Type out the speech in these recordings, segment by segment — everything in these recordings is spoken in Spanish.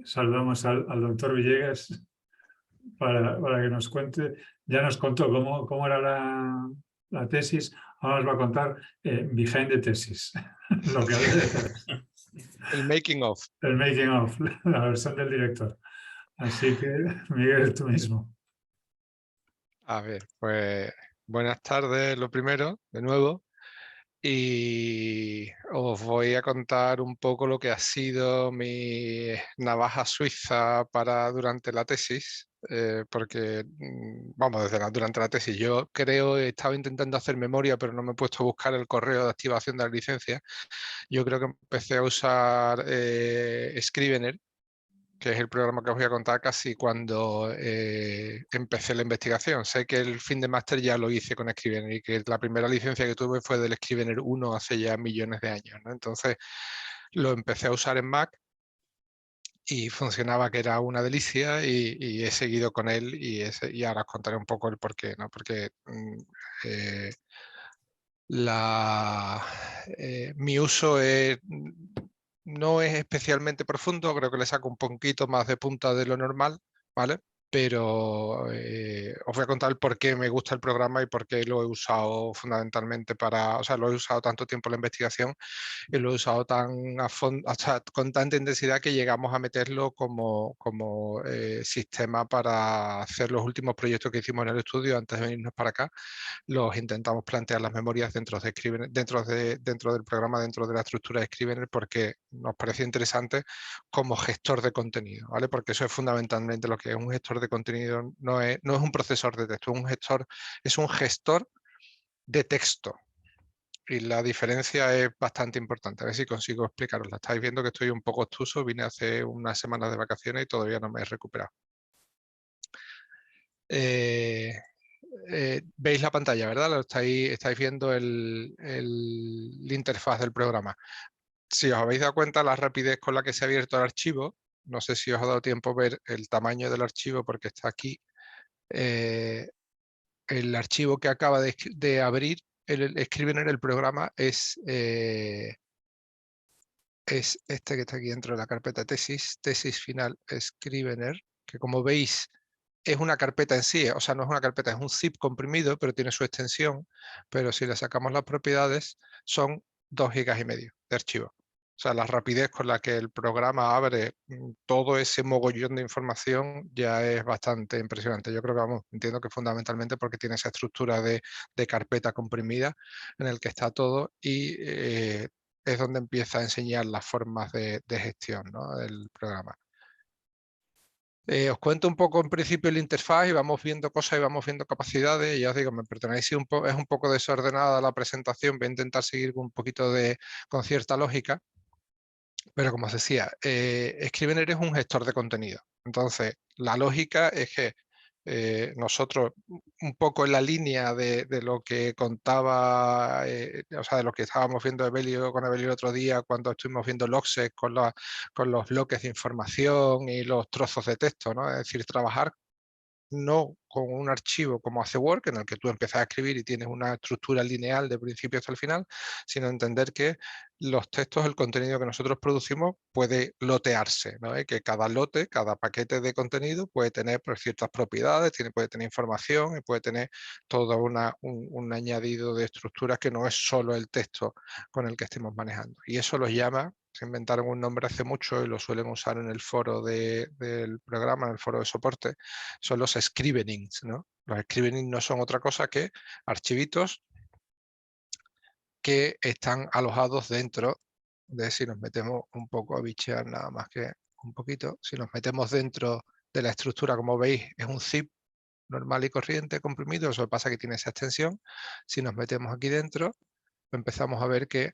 saludamos al doctor Villegas para que nos cuente. Ya nos contó cómo era la tesis, ahora nos va a contar behind the tesis, lo que había detrás. El making of. El making of, la versión del director. Así que, Miguel, tú mismo. A ver, pues buenas tardes, lo primero, de nuevo. Y os voy a contar un poco lo que ha sido mi navaja suiza durante la tesis, porque, vamos, durante la tesis. Yo creo, he estado intentando hacer memoria, pero no me he puesto a buscar el correo de activación de la licencia. Yo creo que empecé a usar Scrivener, que es el programa que os voy a contar casi cuando empecé la investigación. Sé que el fin de máster ya lo hice con Scrivener y que la primera licencia que tuve fue del Scrivener 1 hace ya millones de años, ¿no? Entonces lo empecé a usar en Mac y funcionaba, que era una delicia, y he seguido con él y ahora os contaré un poco el porqué, ¿no? Porque mi uso no es especialmente profundo, creo que le saco un poquito más de punta de lo normal, ¿vale? Pero os voy a contar el por qué me gusta el programa y por qué lo he usado fundamentalmente o sea, lo he usado tanto tiempo en la investigación y lo he usado tan a fondo, o sea, con tanta intensidad que llegamos a meterlo como sistema para hacer los últimos proyectos que hicimos en el estudio antes de venirnos para acá. Los intentamos plantear las memorias dentro del programa, dentro de la estructura de Scrivener, porque nos pareció interesante como gestor de contenido, ¿vale? Porque eso es fundamentalmente lo que es un gestor de contenido, no es un procesor de texto, es un gestor de texto. Y la diferencia es bastante importante. A ver si consigo explicarosla. Estáis viendo que estoy un poco obtuso, vine hace unas semanas de vacaciones y todavía no me he recuperado. Veis la pantalla, ¿verdad? Estáis viendo la interfaz del programa. Si os habéis dado cuenta la rapidez con la que se ha abierto el archivo, no sé si os ha dado tiempo a ver el tamaño del archivo porque está aquí. El archivo que acaba de abrir el Scrivener, el programa, es este que está aquí dentro de la carpeta tesis final Scrivener, que como veis es una carpeta en sí, o sea, no es una carpeta, es un zip comprimido, pero tiene su extensión, pero si le sacamos las propiedades son 2,5 GB de archivo. O sea, la rapidez con la que el programa abre todo ese mogollón de información ya es bastante impresionante. Yo creo que, vamos, entiendo que fundamentalmente porque tiene esa estructura de carpeta comprimida en el que está todo y es donde empieza a enseñar las formas de gestión, ¿no?, del programa. Os cuento un poco en principio la interfaz y vamos viendo cosas y vamos viendo capacidades. Ya os digo, me perdonáis si es un poco desordenada la presentación, voy a intentar seguir con un poquito con cierta lógica. Pero como os decía, Scrivener es un gestor de contenido. Entonces, la lógica es que nosotros, un poco en la línea de lo que contaba, o sea, de lo que estábamos viendo con Evelio el otro día, cuando estuvimos viendo Logseq con los bloques de información y los trozos de texto, ¿no? Es decir, trabajar no con un archivo como hace Word, en el que tú empiezas a escribir y tienes una estructura lineal de principio hasta el final, sino entender que los textos, el contenido que nosotros producimos puede lotearse, ¿no? Que cada lote, cada paquete de contenido puede tener, pues, ciertas propiedades, puede tener información y puede tener todo un añadido de estructuras que no es solo el texto con el que estemos manejando. Y eso los llama, se inventaron un nombre hace mucho y lo suelen usar en el foro del programa, en el foro de soporte, son los scrivenings, ¿no? Los scrivenings no son otra cosa que archivitos que están alojados dentro de, si nos metemos un poco a bichear nada más que un poquito, si nos metemos dentro de la estructura, como veis, es un zip normal y corriente comprimido, eso pasa que tiene esa extensión. Si nos metemos aquí dentro, empezamos a ver que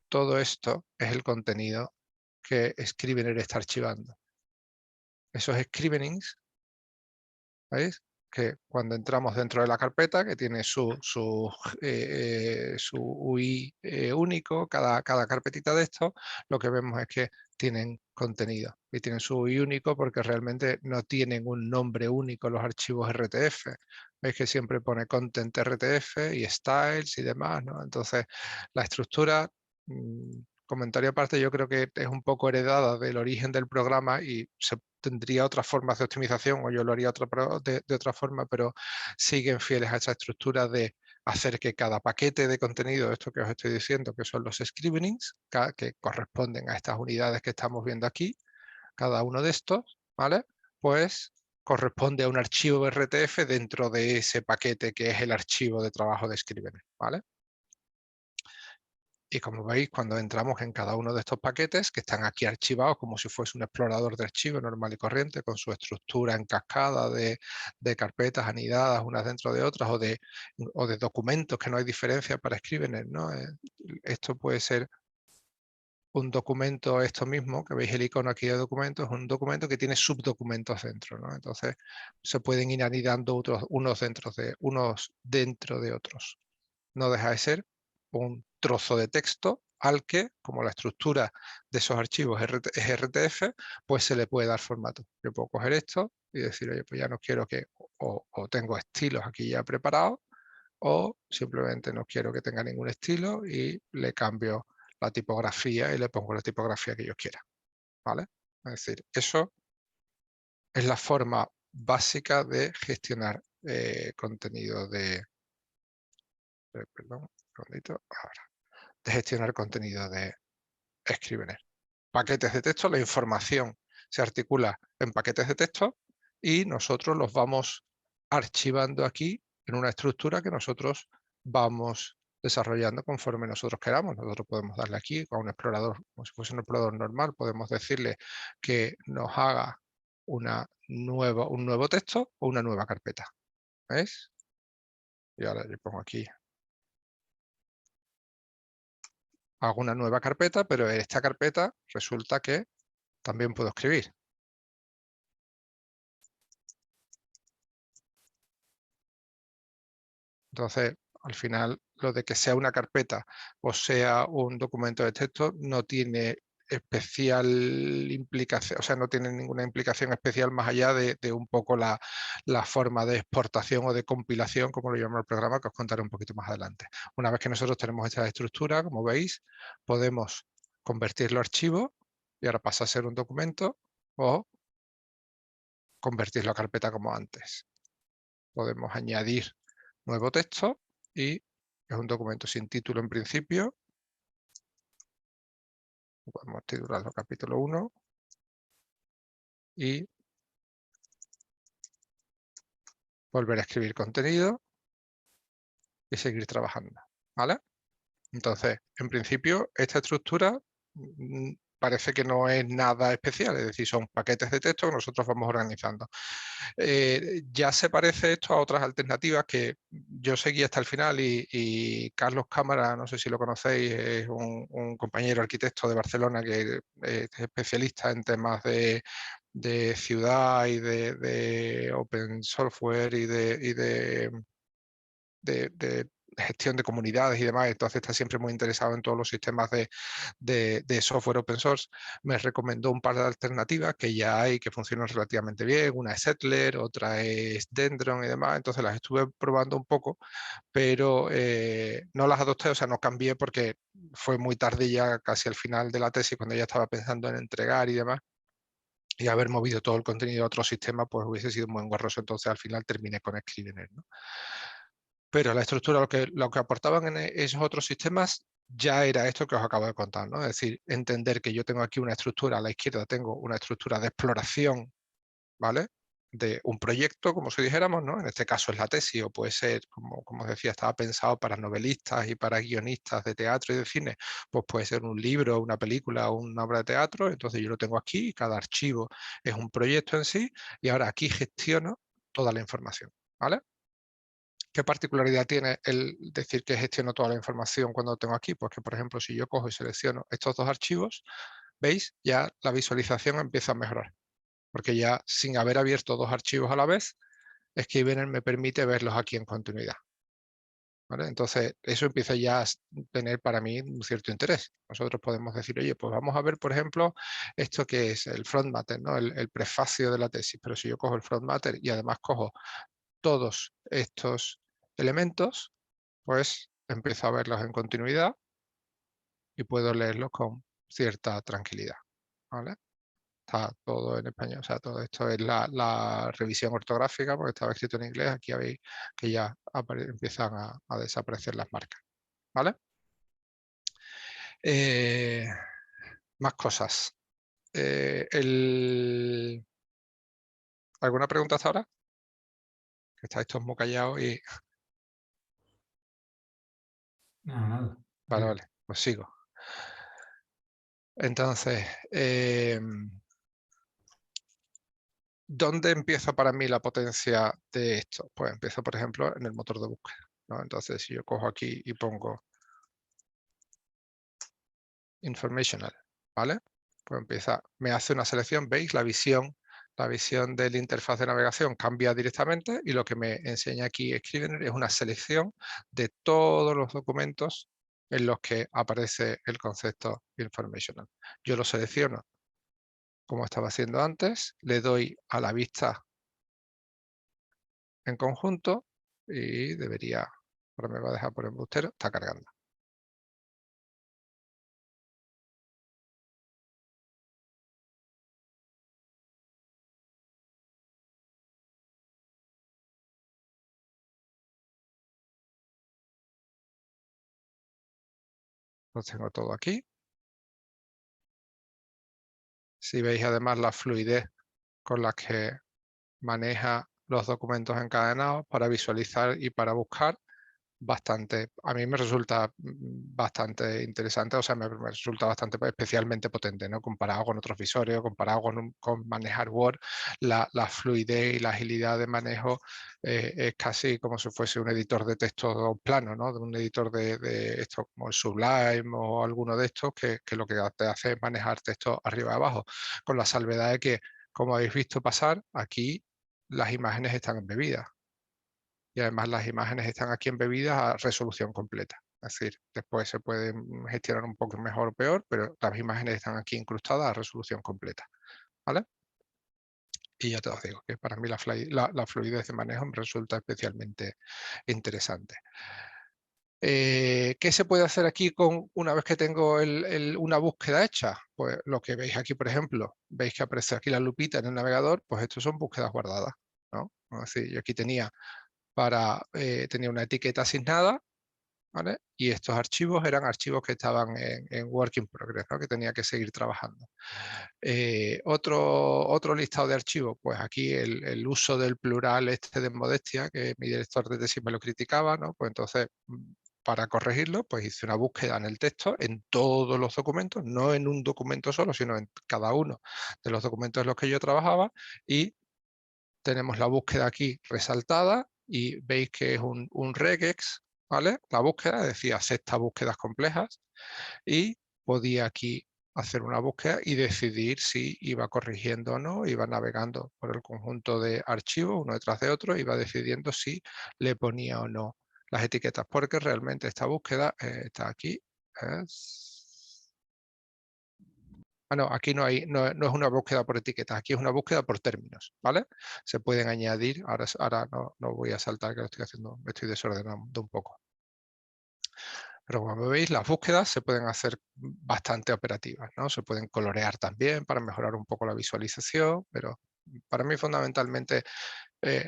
todo esto es el contenido que Scrivener está archivando. Esos scrivenings, ¿veis? Que cuando entramos dentro de la carpeta, que tiene su UI único, cada carpetita de esto, lo que vemos es que tienen contenido y tienen su UI único porque realmente no tienen un nombre único los archivos RTF. Veis que siempre pone content RTF y styles y demás, ¿no? Entonces, la estructura comentario aparte, yo creo que es un poco heredada del origen del programa y se tendría otras formas de optimización, o yo lo haría de otra forma, pero siguen fieles a esa estructura de hacer que cada paquete de contenido, esto que os estoy diciendo, que son los scrivenings, que corresponden a estas unidades que estamos viendo aquí, cada uno de estos, ¿vale? Pues corresponde a un archivo RTF dentro de ese paquete que es el archivo de trabajo de Scrivener, ¿vale? Y como veis, cuando entramos en cada uno de estos paquetes, que están aquí archivados como si fuese un explorador de archivos normal y corriente, con su estructura en cascada de carpetas anidadas unas dentro de otras, o de documentos, que no hay diferencia para Scrivener, ¿no? Esto puede ser un documento, esto mismo, que veis el icono aquí de documentos, es un documento que tiene subdocumentos dentro, ¿no? Entonces se pueden ir anidando unos dentro de otros. No deja de ser un trozo de texto al que, como la estructura de esos archivos es RTF, pues se le puede dar formato. Yo puedo coger esto y decir, oye, pues ya no quiero que, o tengo estilos aquí ya preparados, o simplemente no quiero que tenga ningún estilo y le cambio la tipografía y le pongo la tipografía que yo quiera, ¿vale? Es decir, eso es la forma básica de gestionar contenido perdón, un segundito, ahora, de gestionar contenido de Scrivener. Paquetes de texto, la información se articula en paquetes de texto y nosotros los vamos archivando aquí en una estructura que nosotros vamos desarrollando conforme nosotros queramos. Nosotros podemos darle aquí a un explorador, como si fuese un explorador normal, podemos decirle que nos haga un nuevo texto o una nueva carpeta. ¿Ves? Y ahora le pongo aquí, hago una nueva carpeta, pero en esta carpeta resulta que también puedo escribir. Entonces, al final, lo de que sea una carpeta o sea un documento de texto no tiene especial implicación, o sea, no tiene ninguna implicación especial más allá de un poco la forma de exportación o de compilación, como lo llama el programa, que os contaré un poquito más adelante. Una vez que nosotros tenemos esta estructura, como veis, podemos convertirlo a archivo y ahora pasa a ser un documento, o convertirlo a carpeta como antes. Podemos añadir nuevo texto y es un documento sin título en principio. Podemos titularlo capítulo 1 y volver a escribir contenido y seguir trabajando, ¿vale? Entonces, en principio, esta estructura parece que no es nada especial, es decir, son paquetes de texto que nosotros vamos organizando. Ya se parece esto a otras alternativas que yo seguí hasta el final y Carlos Cámara, no sé si lo conocéis, es un compañero arquitecto de Barcelona que es especialista en temas de ciudad y de open software y de gestión de comunidades y demás, entonces está siempre muy interesado en todos los sistemas de software open source. Me recomendó un par de alternativas que ya hay que funcionan relativamente bien, una es Settler, otra es Dendron y demás, entonces las estuve probando un poco, pero no las adopté, o sea, no cambié porque fue muy tarde ya, casi al final de la tesis, cuando ya estaba pensando en entregar y demás, y haber movido todo el contenido a otro sistema, pues hubiese sido muy engorroso, entonces al final terminé con Scrivener, ¿no? Pero la estructura, lo que aportaban en esos otros sistemas ya era esto que os acabo de contar, ¿no? Es decir, entender que yo tengo aquí una estructura, a la izquierda tengo una estructura de exploración, ¿vale? De un proyecto, como si dijéramos, ¿no? En este caso es la tesis, o puede ser, como os decía, estaba pensado para novelistas y para guionistas de teatro y de cine, pues puede ser un libro, una película o una obra de teatro, entonces yo lo tengo aquí, cada archivo es un proyecto en sí, y ahora aquí gestiono toda la información, ¿vale? ¿Qué particularidad tiene el decir que gestiono toda la información cuando lo tengo aquí? Pues que, por ejemplo, si yo cojo y selecciono estos dos archivos, ¿veis? Ya la visualización empieza a mejorar, porque ya sin haber abierto dos archivos a la vez, Scrivener me permite verlos aquí en continuidad, ¿vale? Entonces, eso empieza ya a tener para mí un cierto interés. Nosotros podemos decir, oye, pues vamos a ver, por ejemplo, esto que es el front matter, ¿no? El prefacio de la tesis, pero si yo cojo el front matter y además cojo todos estos elementos, pues empiezo a verlos en continuidad y puedo leerlos con cierta tranquilidad, ¿vale? Está todo en español, o sea, todo esto es la revisión ortográfica, porque estaba escrito en inglés. Aquí veis que ya empiezan a desaparecer las marcas, ¿vale? Más cosas. ¿Alguna pregunta hasta ahora? Que estáis todos muy callados y... No, nada. Vale, vale, pues sigo. Entonces, ¿dónde empieza para mí la potencia de esto? Pues empiezo, por ejemplo, en el motor de búsqueda, ¿no? Entonces, si yo cojo aquí y pongo informational, ¿vale? Pues empieza, me hace una selección, ¿veis? La visión de la interfaz de navegación cambia directamente y lo que me enseña aquí Scrivener es una selección de todos los documentos en los que aparece el concepto informational. Yo lo selecciono como estaba haciendo antes, le doy a la vista en conjunto y debería, ahora me va a dejar por embustero, está cargando. Lo tengo todo aquí. Si veis además la fluidez con la que maneja los documentos encadenados para visualizar y para buscar, bastante, a mí me resulta bastante interesante, o sea, me resulta bastante, especialmente potente, ¿no? Comparado con otros visores o comparado con manejar Word, la fluidez y la agilidad de manejo es casi como si fuese un editor de texto plano, ¿no? De un editor de esto como el Sublime o alguno de estos que lo que te hace es manejar texto arriba y abajo, con la salvedad de que, como habéis visto pasar, aquí las imágenes están embebidas. Y además las imágenes están aquí embebidas a resolución completa. Es decir, después se pueden gestionar un poco mejor o peor, pero las imágenes están aquí incrustadas a resolución completa, ¿vale? Y ya te os digo que para mí la fluidez de manejo me resulta especialmente interesante. ¿Qué se puede hacer aquí una vez que tengo una búsqueda hecha? Pues lo que veis aquí, por ejemplo, veis que aparece aquí la lupita en el navegador, pues estos son búsquedas guardadas, ¿no? Es decir, yo aquí tenía una etiqueta asignada, ¿vale? Y estos archivos eran archivos que estaban en work in progress, ¿no? Que tenía que seguir trabajando. Otro listado de archivos, pues aquí el uso del plural de modestia, que mi director de tesis me lo criticaba, ¿no? Pues entonces, para corregirlo, pues hice una búsqueda en el texto, en todos los documentos, no en un documento solo, sino en cada uno de los documentos en los que yo trabajaba, y tenemos la búsqueda aquí resaltada y veis que es un regex, ¿vale? La búsqueda decía acepta búsquedas complejas y podía aquí hacer una búsqueda y decidir si iba corrigiendo o no, iba navegando por el conjunto de archivos uno detrás de otro, iba decidiendo si le ponía o no las etiquetas, porque realmente esta búsqueda está aquí. No, aquí no es una búsqueda por etiquetas, aquí es una búsqueda por términos, ¿vale? Se pueden añadir, ahora no voy a saltar, que lo estoy haciendo, me estoy desordenando un poco. Pero como veis, las búsquedas se pueden hacer bastante operativas, ¿no? Se pueden colorear también para mejorar un poco la visualización, pero para mí fundamentalmente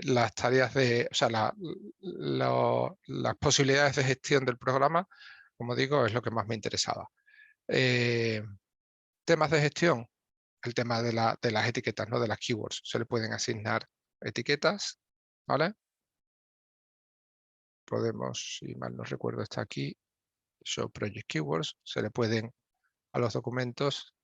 las tareas o sea, las posibilidades de gestión del programa, como digo, es lo que más me interesaba. Temas de gestión, el tema de las etiquetas, ¿no? De las keywords. Se le pueden asignar etiquetas, ¿vale? Podemos, si mal no recuerdo, está aquí, Show Project Keywords. Se le pueden a los documentos